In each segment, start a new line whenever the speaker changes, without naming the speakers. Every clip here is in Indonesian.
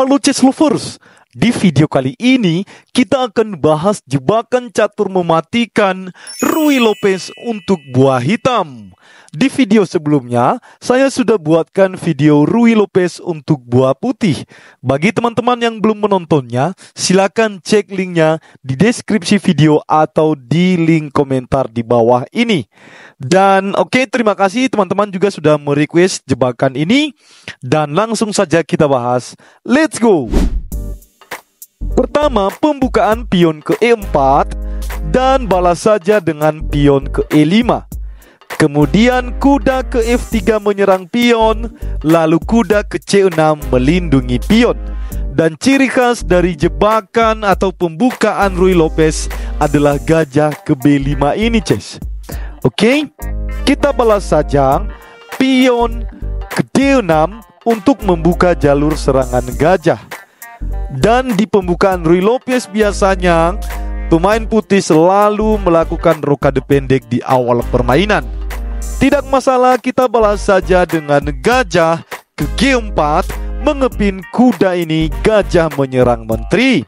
Halo chess lovers, di video kali ini kita akan bahas jebakan catur mematikan Ruy Lopez untuk buah hitam. Di video sebelumnya, saya sudah buatkan video Ruy Lopez untuk buah putih. Bagi teman-teman yang belum menontonnya, silakan cek linknya di deskripsi video atau di link komentar di bawah ini. Dan terima kasih teman-teman juga sudah merequest jebakan ini. Dan langsung saja kita bahas. Let's go! Pertama, pembukaan pion ke E4 dan balas saja dengan pion ke E5. Kemudian kuda ke F3 menyerang pion, lalu kuda ke C6 melindungi pion. Dan ciri khas dari jebakan atau pembukaan Ruy Lopez adalah gajah ke B5 ini, Ces. Kita balas saja pion ke D6 untuk membuka jalur serangan gajah. Dan di pembukaan Ruy Lopez biasanya pemain putih selalu melakukan rokade pendek di awal permainan. Tidak masalah, kita balas saja dengan gajah ke G4 mengepin kuda ini, gajah menyerang menteri.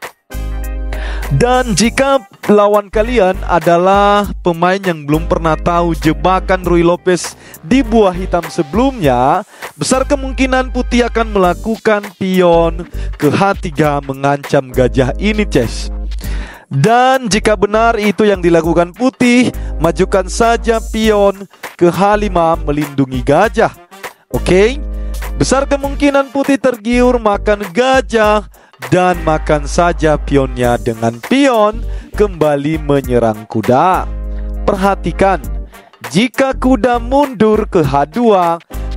Dan jika lawan kalian adalah pemain yang belum pernah tahu jebakan Ruy Lopez di buah hitam sebelumnya, besar kemungkinan putih akan melakukan pion ke H3 mengancam gajah ini, Ces. Dan jika benar itu yang dilakukan putih, majukan saja pion ke H5 melindungi gajah. Besar kemungkinan putih tergiur makan gajah dan makan saja pionnya dengan pion kembali menyerang kuda. Perhatikan, jika kuda mundur ke H2,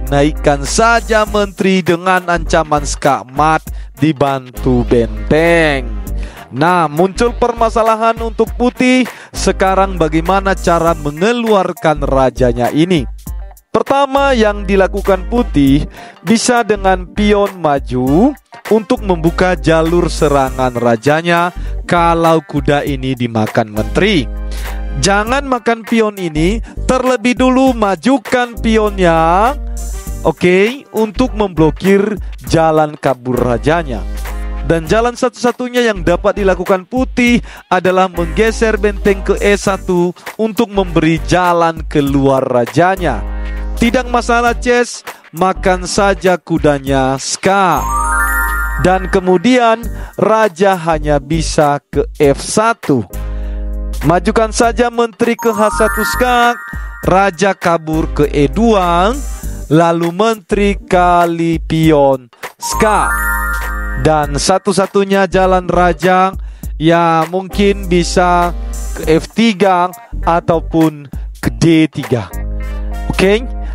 naikkan saja menteri dengan ancaman skakmat dibantu benteng. Nah, muncul permasalahan untuk putih. Sekarang bagaimana cara mengeluarkan rajanya ini? Pertama yang dilakukan putih bisa dengan pion maju untuk membuka jalur serangan rajanya kalau kuda ini dimakan menteri. Jangan makan pion ini, terlebih dulu majukan pionnya untuk memblokir jalan kabur rajanya. Dan jalan satu-satunya yang dapat dilakukan putih adalah menggeser benteng ke E1 untuk memberi jalan keluar rajanya. Tidak masalah, Ces, makan saja kudanya skak. Dan kemudian raja hanya bisa ke F1. Majukan saja menteri ke H1 skak, raja kabur ke E2, lalu menteri kali pion skak. Dan satu-satunya jalan raja ya mungkin bisa ke F3 ataupun ke D3.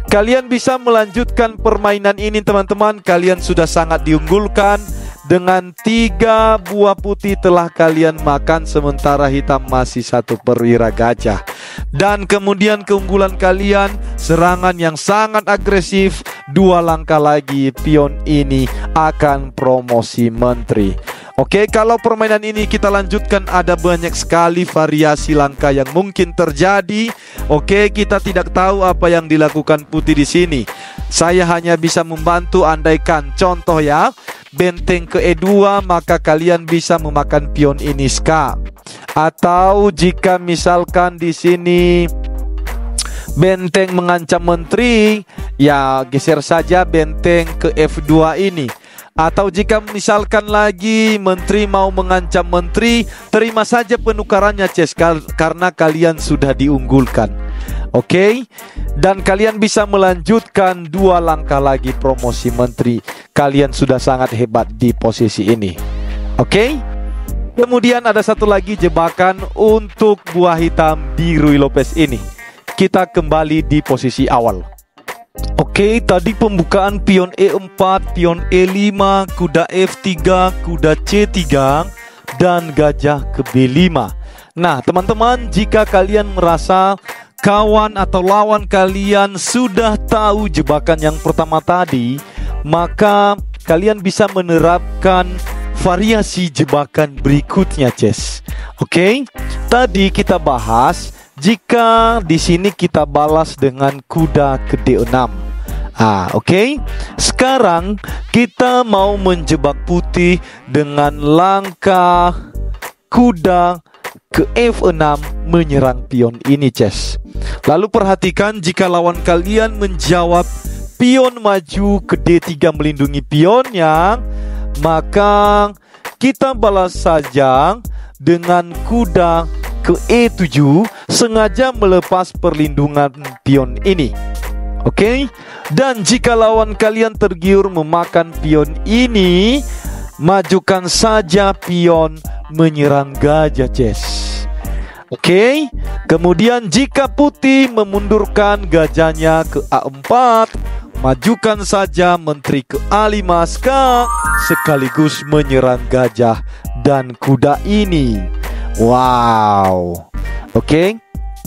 Kalian bisa melanjutkan permainan ini, teman-teman. Kalian sudah sangat diunggulkan. Dengan 3 buah putih telah kalian makan, sementara hitam masih 1 perwira gajah. Dan kemudian keunggulan kalian, serangan yang sangat agresif. 2 langkah lagi pion ini akan promosi menteri. Kalau permainan ini kita lanjutkan, ada banyak sekali variasi langkah yang mungkin terjadi. Kita tidak tahu apa yang dilakukan putih di sini. Saya hanya bisa membantu, andaikan contoh ya, benteng ke E2, maka kalian bisa memakan pion ini skak. Atau jika misalkan di sini benteng mengancam menteri, ya geser saja benteng ke F2 ini. Atau jika misalkan lagi menteri mau mengancam menteri, terima saja penukarannya, Ces, karena kalian sudah diunggulkan. Dan kalian bisa melanjutkan 2 langkah lagi promosi menteri. Kalian sudah sangat hebat di posisi ini. Kemudian ada satu lagi jebakan untuk buah hitam di Ruy Lopez ini. Kita kembali di posisi awal. Tadi pembukaan pion E4, pion E5, kuda F3, kuda C3, dan gajah ke B5. Nah, teman-teman, jika kalian merasa kawan atau lawan kalian sudah tahu jebakan yang pertama tadi, maka kalian bisa menerapkan variasi jebakan berikutnya, Ces. Tadi kita bahas jika di sini kita balas dengan kuda ke D6 Oke. Sekarang kita mau menjebak putih dengan langkah kuda ke F6 menyerang pion ini, Ces. Lalu perhatikan, jika lawan kalian menjawab pion maju ke D3 melindungi pionnya, maka kita balas saja dengan kuda ke E7, sengaja melepas perlindungan pion ini. Oke. Dan jika lawan kalian tergiur memakan pion ini, majukan saja pion menyerang gajah, Ces. Oke. Kemudian jika putih memundurkan gajahnya ke A4, majukan saja menteri ke A5 skak, sekaligus menyerang gajah dan kuda ini. Wow. Oke.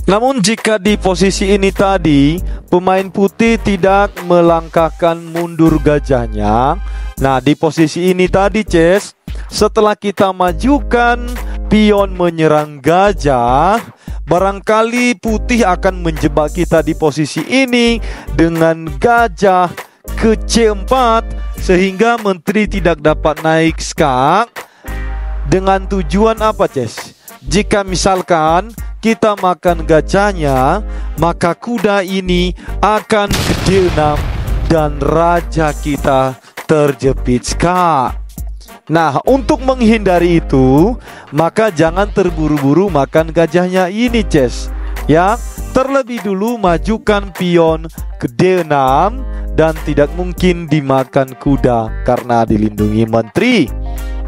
Namun jika di posisi ini tadi pemain putih tidak melangkahkan mundur gajahnya, nah di posisi ini tadi, Ces, setelah kita majukan pion menyerang gajah, barangkali putih akan menjebak kita di posisi ini dengan gajah ke C4, sehingga menteri tidak dapat naik skak. Dengan tujuan apa, Ces? Jika misalkan kita makan gajahnya, maka kuda ini akan ke D6 dan raja kita terjepit skak. Nah, untuk menghindari itu, maka jangan terburu-buru makan gajahnya ini, Ces. Ya, terlebih dulu majukan pion ke D6 dan tidak mungkin dimakan kuda karena dilindungi menteri.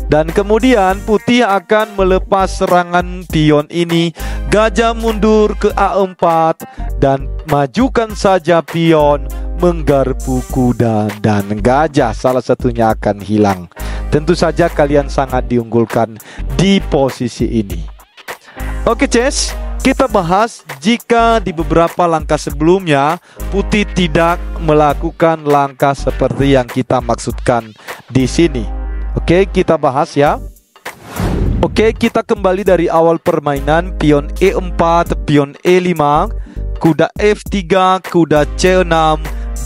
Dan kemudian putih akan melepas serangan pion ini, gajah mundur ke A4 dan majukan saja pion menggarpu kuda dan gajah, salah satunya akan hilang. Tentu saja kalian sangat diunggulkan di posisi ini. Oke, Ces, kita bahas jika di beberapa langkah sebelumnya putih tidak melakukan langkah seperti yang kita maksudkan di sini. Oke, kita bahas ya. Oke, kita kembali dari awal permainan. Pion E4, pion E5, kuda F3, kuda C6,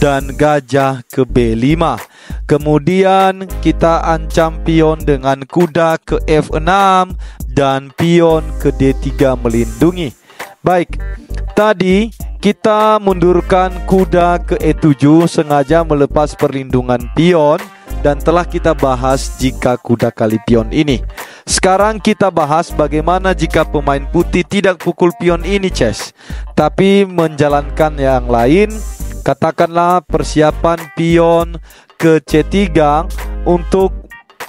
dan gajah ke B5. Kemudian kita ancam pion dengan kuda ke F6 dan pion ke D3 melindungi. Baik, tadi kita mundurkan kuda ke E7, sengaja melepas perlindungan pion, dan telah kita bahas jika kuda kali pion ini. Sekarang kita bahas bagaimana jika pemain putih tidak pukul pion ini, Ces, tapi menjalankan yang lain. Katakanlah persiapan pion ke C3 untuk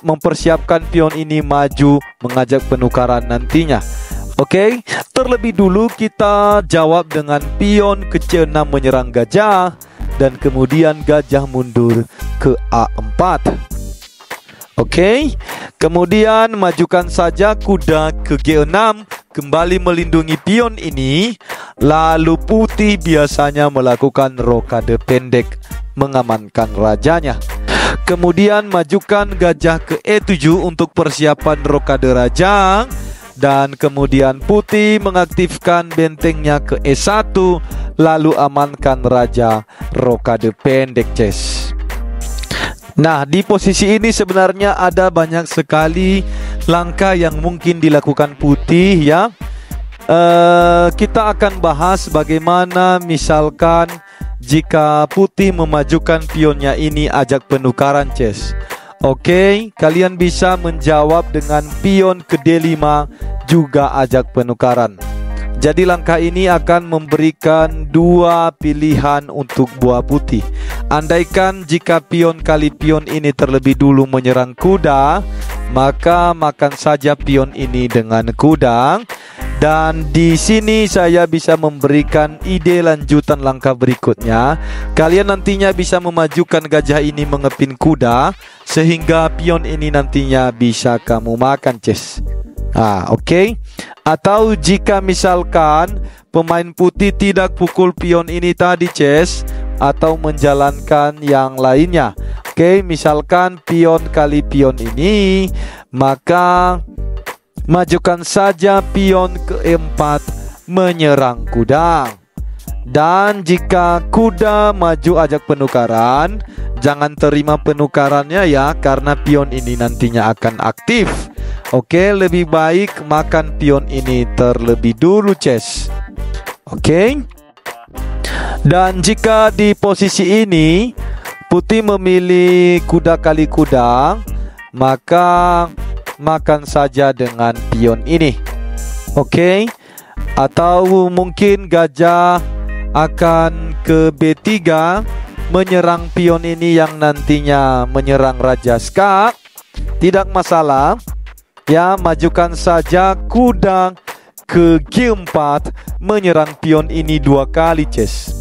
mempersiapkan pion ini maju mengajak penukaran nantinya. Oke, terlebih dulu kita jawab dengan pion ke C6 menyerang gajah, dan kemudian gajah mundur ke A4. Oke, kemudian majukan saja kuda ke G6, kembali melindungi pion ini. Lalu putih biasanya melakukan rokade pendek mengamankan rajanya. Kemudian majukan gajah ke E7 untuk persiapan rokade raja. Dan kemudian putih mengaktifkan bentengnya ke E1, lalu amankan raja rokade pendek, Ces. Nah, di posisi ini sebenarnya ada banyak sekali langkah yang mungkin dilakukan putih ya. Kita akan bahas bagaimana misalkan jika putih memajukan pionnya ini ajak penukaran, Ces. Oke, kalian bisa menjawab dengan pion ke D5 juga ajak penukaran. Jadi langkah ini akan memberikan dua pilihan untuk buah putih. Andaikan jika pion kali pion ini terlebih dulu menyerang kuda, maka makan saja pion ini dengan kuda. Dan di sini saya bisa memberikan ide lanjutan langkah berikutnya. Kalian nantinya bisa memajukan gajah ini mengepin kuda, sehingga pion ini nantinya bisa kamu makan, Ces. Oke. Atau jika misalkan pemain putih tidak pukul pion ini tadi, Ces, atau menjalankan yang lainnya. Oke, misalkan pion kali pion ini, maka majukan saja pion ke E4 menyerang kuda. Dan jika kuda maju ajak penukaran, jangan terima penukarannya ya, karena pion ini nantinya akan aktif. Oke, lebih baik makan pion ini terlebih dulu, Ces. Oke. Dan jika di posisi ini putih memilih kuda kali kuda, maka makan saja dengan pion ini. Oke. Atau mungkin gajah akan ke B3 menyerang pion ini yang nantinya menyerang Raja Ska. Tidak masalah ya, majukan saja kuda ke G4 menyerang pion ini 2 kali, Ces.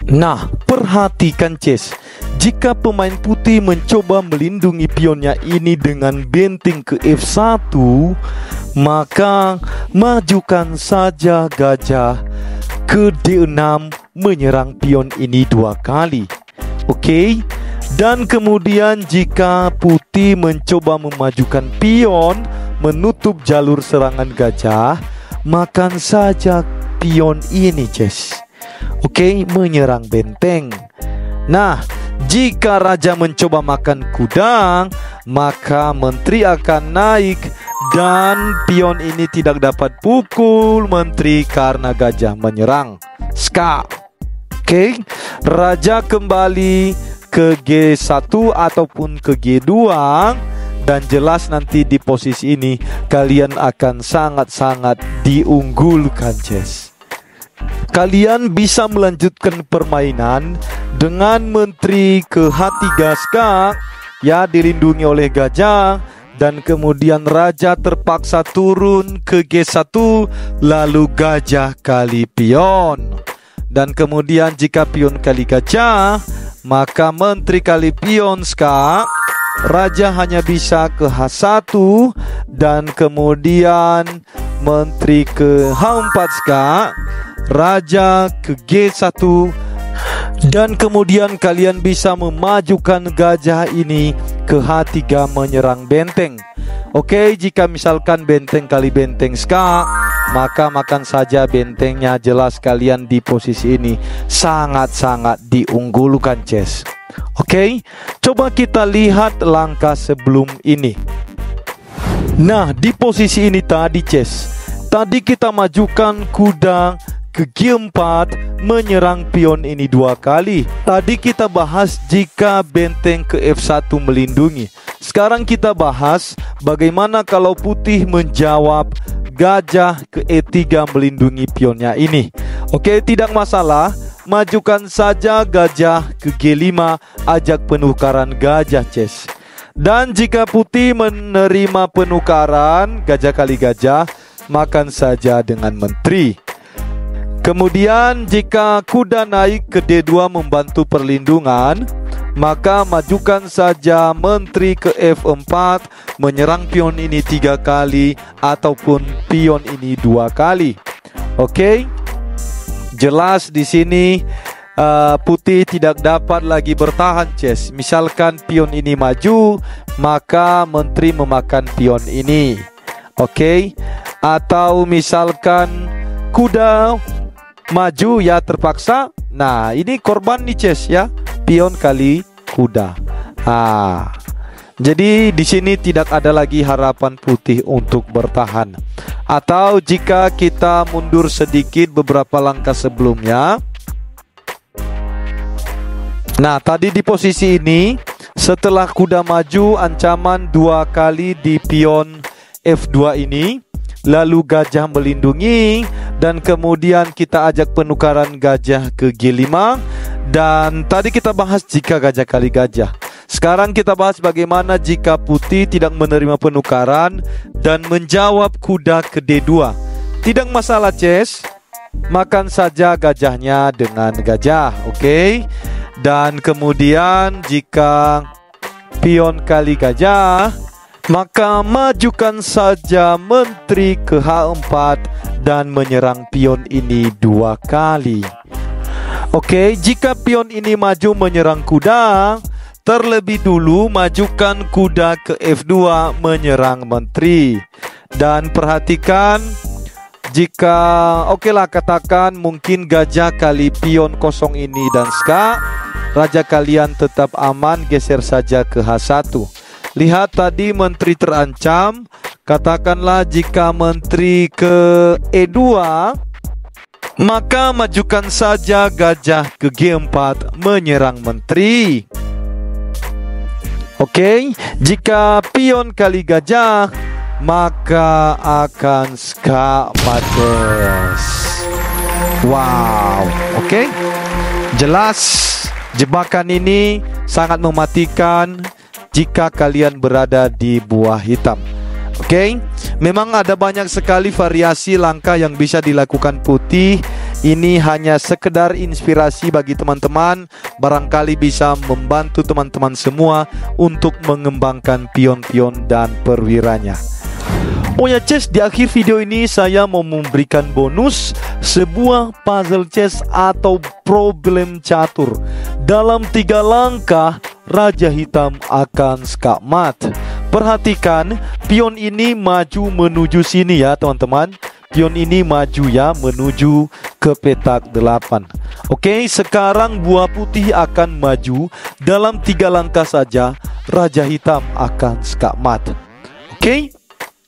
Nah, perhatikan, Ces. Jika pemain putih mencoba melindungi pionnya ini dengan benteng ke F1, maka majukan saja gajah ke D6 menyerang pion ini 2 kali. Oke. Dan kemudian jika putih mencoba memajukan pion menutup jalur serangan gajah, makan saja pion ini, Ces. Oke, menyerang benteng. Nah, jika raja mencoba makan kuda, maka menteri akan naik dan pion ini tidak dapat pukul menteri karena gajah menyerang Ska. Oke, raja kembali ke G1 ataupun ke G2, dan jelas nanti di posisi ini kalian akan sangat-sangat diunggulkan, Ces. Kalian bisa melanjutkan permainan dengan menteri ke H3 Ska ya, dilindungi oleh gajah, dan kemudian raja terpaksa turun ke G1, lalu gajah kali pion. Dan kemudian jika pion kali gajah, maka menteri kali pion Ska, raja hanya bisa ke H1, dan kemudian menteri ke H4 Ska, raja ke G1, dan kemudian kalian bisa memajukan gajah ini ke H3 menyerang benteng. Oke, jika misalkan benteng kali benteng Ska, maka makan saja bentengnya. Jelas kalian di posisi ini sangat-sangat diunggulkan, Ces. Oke, coba kita lihat langkah sebelum ini. Nah, di posisi ini tadi, Ces, tadi kita majukan kuda ke G4 menyerang pion ini 2 kali. Tadi kita bahas jika benteng ke F1 melindungi. Sekarang kita bahas bagaimana kalau putih menjawab gajah ke E3 melindungi pionnya ini. Oke, tidak masalah. Majukan saja gajah ke G5, ajak penukaran gajah, Ces. Dan jika putih menerima penukaran gajah kali gajah, makan saja dengan menteri. Kemudian jika kuda naik ke D2 membantu perlindungan, maka majukan saja menteri ke F4 menyerang pion ini 3 kali ataupun pion ini 2 kali. Oke, jelas di sini putih tidak dapat lagi bertahan, Ces. Misalkan pion ini maju, maka menteri memakan pion ini. Oke, atau misalkan kuda maju ya terpaksa. Nah, ini korban nih, Ces ya. Pion kali kuda. Jadi di sini tidak ada lagi harapan putih untuk bertahan. Atau jika kita mundur sedikit beberapa langkah sebelumnya. Nah, tadi di posisi ini setelah kuda maju ancaman 2 kali di pion F2 ini, lalu gajah melindungi, dan kemudian kita ajak penukaran gajah ke G5. Dan tadi kita bahas jika gajah kali gajah. Sekarang kita bahas bagaimana jika putih tidak menerima penukaran dan menjawab kuda ke D2. Tidak masalah, Ces. Makan saja gajahnya dengan gajah. Oke. Dan kemudian jika pion kali gajah, maka majukan saja menteri ke H4 dan menyerang pion ini 2 kali. Oke, jika pion ini maju menyerang kuda, terlebih dulu majukan kuda ke F2 menyerang menteri. Dan perhatikan, Jika oke lah katakan mungkin gajah kali pion kosong ini dan ska, raja kalian tetap aman, geser saja ke H1. Lihat tadi menteri terancam. Katakanlah jika menteri ke E2, maka majukan saja gajah ke G4 menyerang menteri. Oke, jika pion kali gajah, maka akan ska mates. Wow, oke. Jelas jebakan ini sangat mematikan jika kalian berada di buah hitam. Oke, memang ada banyak sekali variasi langkah yang bisa dilakukan putih. Ini hanya sekedar inspirasi bagi teman-teman. Barangkali bisa membantu teman-teman semua untuk mengembangkan pion-pion dan perwiranya. Oh ya Chess, di akhir video ini saya mau memberikan bonus sebuah puzzle chess atau problem catur. Dalam 3 langkah, Raja Hitam akan skakmat. Perhatikan, pion ini maju menuju sini ya teman-teman. Pion ini maju ya, menuju ke petak 8. Oke, sekarang buah putih akan maju. Dalam 3 langkah saja, Raja Hitam akan skakmat. Oke,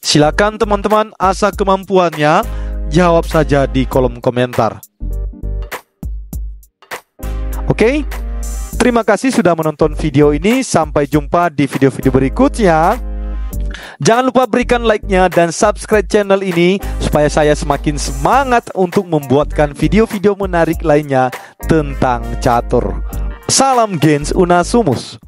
silakan teman-teman, asa kemampuannya. Jawab saja di kolom komentar. Oke, terima kasih sudah menonton video ini. Sampai jumpa di video-video berikutnya. Jangan lupa berikan like-nya dan subscribe channel ini supaya saya semakin semangat untuk membuatkan video-video menarik lainnya tentang catur. Salam Gens Unasumus.